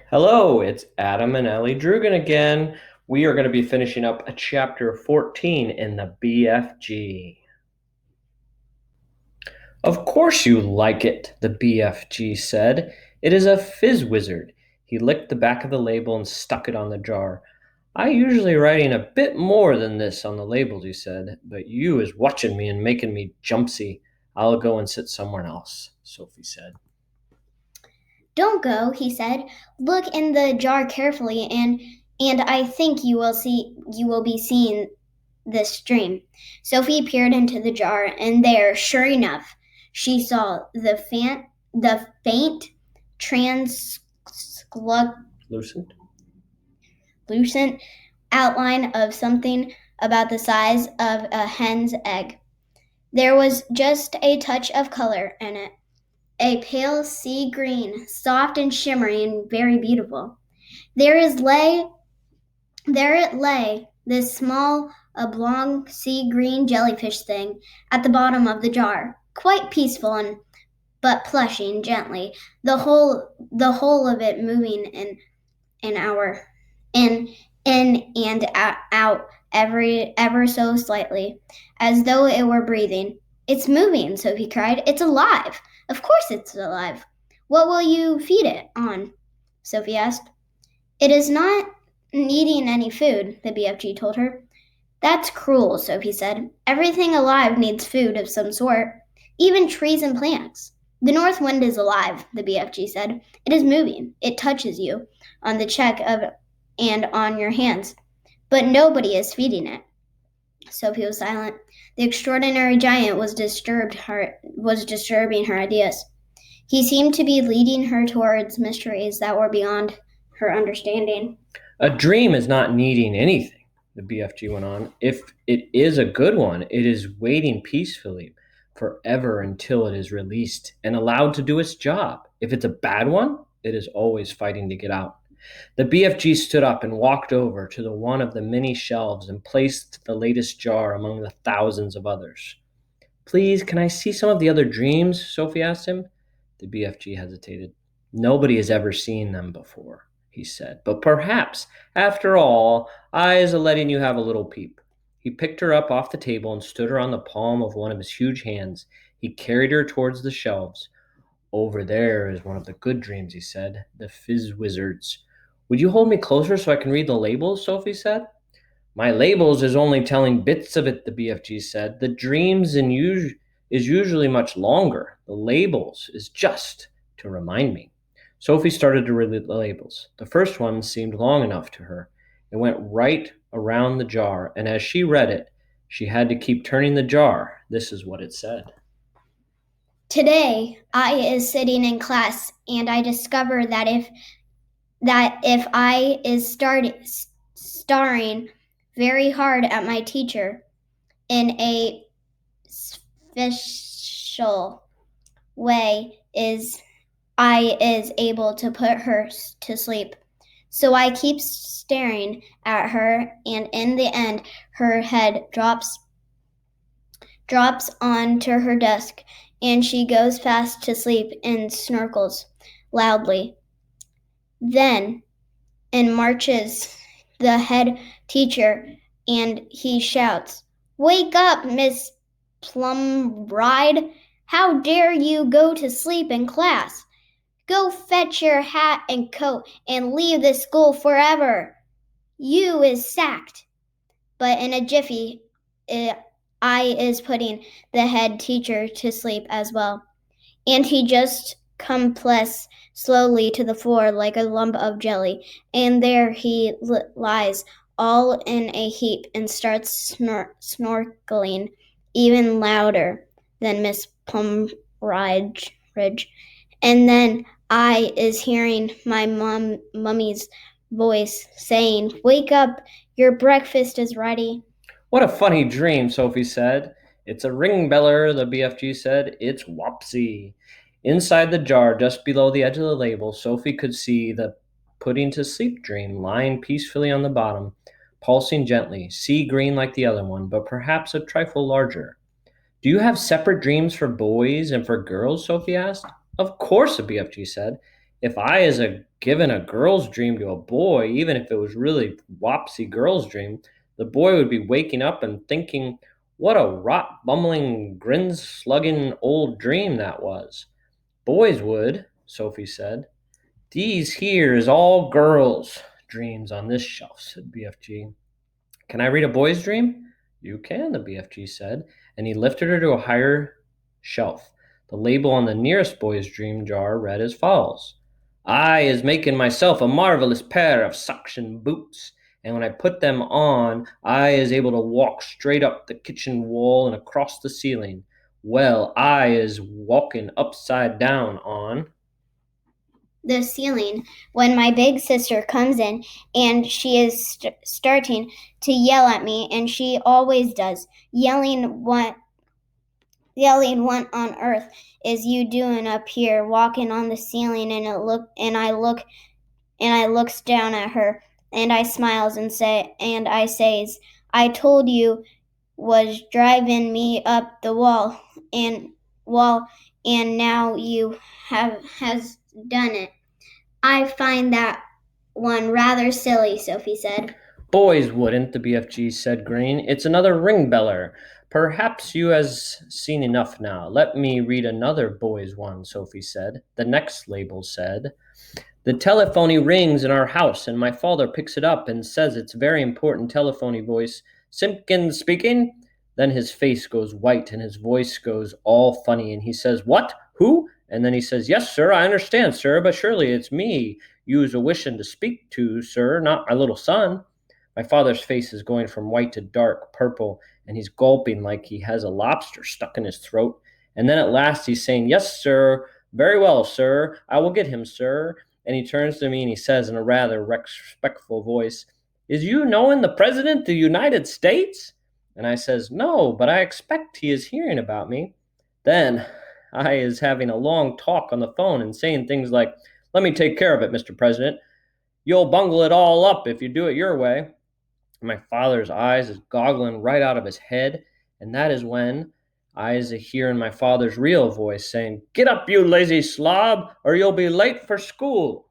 Hello, it's Adam and Ellie Drugan again. We are going to be finishing up a chapter 14 in the BFG. Of course you like it, the BFG said. It is a fizz wizard. He licked the back of the label and stuck it on the jar. I usually writing a bit more than this on the labels, he said, but you is watching me and making me jumpsy. I'll go and sit somewhere else, Sophie said. Don't go, he said. Look in the jar carefully and I think you will be seeing this dream. Sophie peered into the jar and there, sure enough, she saw the faint Lucent? translucent outline of something about the size of a hen's egg. There was just a touch of color in it. A pale sea green, soft and shimmering and very beautiful. There it lay, this small, oblong sea green jellyfish thing at the bottom of the jar, quite peaceful and but plushing gently, the whole of it moving an hour in and out ever so slightly, as though it were breathing. It's moving, Sophie cried. It's alive. Of course it's alive. What will you feed it on? Sophie asked. It is not needing any food, the BFG told her. That's cruel, Sophie said. Everything alive needs food of some sort, even trees and plants. The north wind is alive, the BFG said. It is moving. It touches you on the cheek of and on your hands. But nobody is feeding it. Sophie was silent. The extraordinary giant was disturbing her ideas. He seemed to be leading her towards mysteries that were beyond her understanding. A dream is not needing anything, the BFG went on. If it is a good one, it is waiting peacefully forever until it is released and allowed to do its job. If it's a bad one, it is always fighting to get out. The BFG stood up and walked over to the one of the many shelves and placed the latest jar among the thousands of others. Please, can I see some of the other dreams? Sophie asked him. The BFG hesitated. Nobody has ever seen them before, he said. But perhaps, after all, I is a letting you have a little peep. He picked her up off the table and stood her on the palm of one of his huge hands. He carried her towards the shelves. Over there is one of the good dreams, he said. The fizz wizards. Would you hold me closer so I can read the labels? Sophie said. My labels is only telling bits of it, the BFG said. The dreams is usually much longer. The labels is just to remind me. Sophie started to read the labels. The first one seemed long enough to her. It went right around the jar, and as she read it, she had to keep turning the jar. This is what it said. Today, I is sitting in class and I discover that if I is starring very hard at my teacher in a special way I is able to put her to sleep. So I keep staring at her and in the end her head drops onto her desk and she goes fast to sleep and snorkels loudly. Then in marches the head teacher and he shouts, Wake up, Miss Plumbride! How dare you go to sleep in class? Go fetch your hat and coat and leave the school forever. You is sacked. But in a jiffy, I is putting the head teacher to sleep as well. And he just compress slowly to the floor like a lump of jelly, and there he lies all in a heap and starts snorkeling even louder than Miss Plumridge. And then I is hearing my mummy's voice saying, Wake up, your breakfast is ready. What a funny dream, Sophie said. It's a ring beller, the BFG said. It's Wopsy. Inside the jar, just below the edge of the label, Sophie could see the putting to sleep dream lying peacefully on the bottom, pulsing gently, sea green like the other one, but perhaps a trifle larger. Do you have separate dreams for boys and for girls? Sophie asked. Of course, the BFG said. If I is a given a girl's dream to a boy, even if it was really wopsy girl's dream, the boy would be waking up and thinking, what a rot bumbling, grin slugging old dream that was. Boys would, Sophie said. These here is all girls' dreams on this shelf, said BFG. Can I read a boy's dream? You can, the BFG said, and he lifted her to a higher shelf. The label on the nearest boy's dream jar read as follows: I is making myself a marvelous pair of suction boots, and when I put them on, I is able to walk straight up the kitchen wall and across the ceiling. Well, I is walking upside down on the ceiling when my big sister comes in and she is starting to yell at me, and she always does, yelling what on earth is you doing up here walking on the ceiling, and I looks down at her, and I smiles and I says, I told you was driving me up the wall, and now you has done it. I find that one rather silly, Sophie said. Boys wouldn't, the BFG said, grinning. It's another ring beller. Perhaps you has seen enough now. Let me read another boy's one, Sophie said. The next label said, the telephony rings in our house, and my father picks it up and says it's very important telephony voice. Simpkins speaking. Then his face goes white and his voice goes all funny, and he says, what? Who? And then he says, yes, sir, I understand, sir, but surely it's me you's a wishing to speak to, sir, not my little son. My father's face is going from white to dark purple, and he's gulping like he has a lobster stuck in his throat. And then at last he's saying, yes, sir, very well, sir, I will get him, sir. And he turns to me and he says in a rather respectful voice, is you knowing the President of the United States? And I says, no, but I expect he is hearing about me. Then I is having a long talk on the phone and saying things like, let me take care of it, Mr. President. You'll bungle it all up if you do it your way. My father's eyes is goggling right out of his head, and that is when I is hearing my father's real voice saying, get up, you lazy slob, or you'll be late for school.